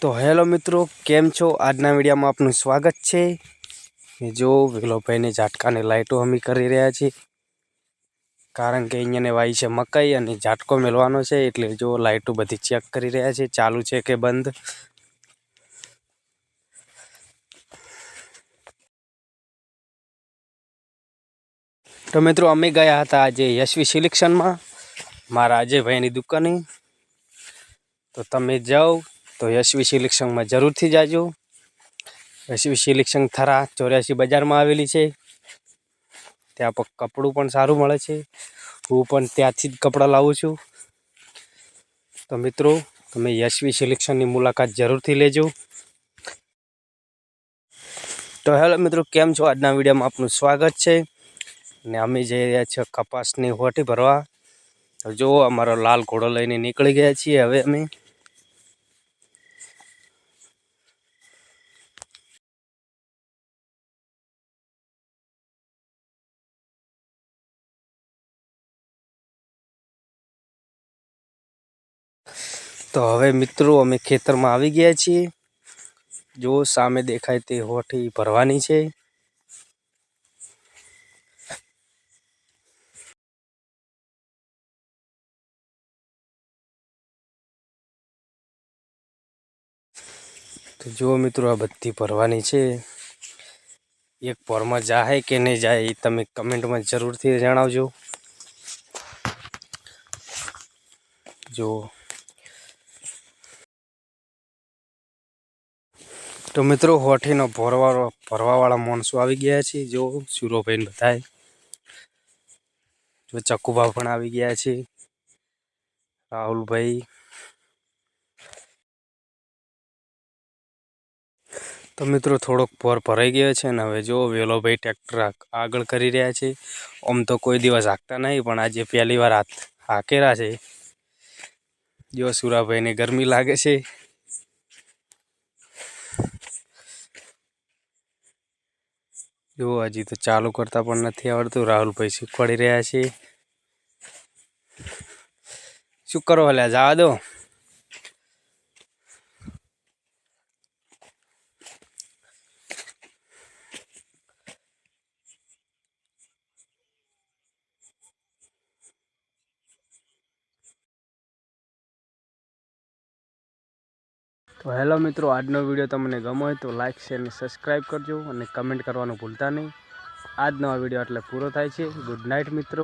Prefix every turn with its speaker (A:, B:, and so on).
A: તો હેલો મિત્રો, કેમ છો? આજના વિડીયોમાં આપનું સ્વાગત છે। જો વિલોભાઈને ઝાટકાની લાઇટો અમે કરી રહ્યા છીએ, કારણ કે અહીંયાને વાઈ છે મકાઈ અને ઝાટકો મેળવાનો છે, એટલે જો લાઇટો બધી ચેક કરી રહ્યા છે, ચાલુ છે કે બંધ। તો મિત્રો અમે ગયા હતા આજે યશવી સિલેક્શનમાં મારા અજયભાઈની દુકાને। તો તમે જાઓ તો યશવી સિલેક્શનમાં જરૂરથી જાજો। યશવી સિલેક્શન થરા 84 બજારમાં આવેલી છે। ત્યાં પર કપડું પણ સારું મળે છે। હું પણ ત્યાંથી જ કપડાં લાવું છું। તો મિત્રો તમે યશવી સિલેક્શનની મુલાકાત જરૂરથી લેજો। તો હેલો મિત્રો, કેમ છો? આજના વિડીયોમાં આપનું સ્વાગત છે। ને અમે જઈ રહ્યા છીએ કપાસની હોટી ભરવા। તો જો અમારો લાલ ઘોડો લઈને નીકળી ગયા છીએ હવે અમે। તો હવે મિત્રો અમે ખેતરમાં આવી ગયા છીએ। જો સામે દેખાય તે હોટી ભરવાની છે। તો જો મિત્રો આ બધી ભરવાની છે। એક પોરમાં જાહે કે નહીં જાય એ તમે કમેન્ટમાં જરૂરથી જણાવજો। જો તો મિત્રો હોઠીનો ભરવાવાળા માણસો આવી ગયા છે। જો સુરોભાઈ બધાય, જો ચકુભા પણ આવી ગયા છે, રાહુલભાઈ। તો મિત્રો થોડોક પોર ભરાઈ ગયો છે ને હવે જો વેલોભાઈ ટ્રેક્ટર આગળ કરી રહ્યા છે। આમ તો કોઈ દિવસ હાંકતા નહીં, પણ આજે પહેલી વાર હાંકેલા છે। જો સુરાભાઈને ગરમી લાગે છે। જો હજી તો ચાલુ કરતા પણ નથી આવડતું, રાહુલભાઈ શીખવાડી રહ્યા છે। શું કરો હલ્યા, જવા દો। તો હેલો મિત્રો, આજનો વિડીયો તમને ગમ્યો હોય તો લાઇક શેર અને સબસ્ક્રાઈબ કરજો અને કમેન્ટ કરવાનું ભૂલતા નહીં। આજનો આ વિડીયો એટલે પૂરો થાય છે। ગુડ નાઇટ મિત્રો।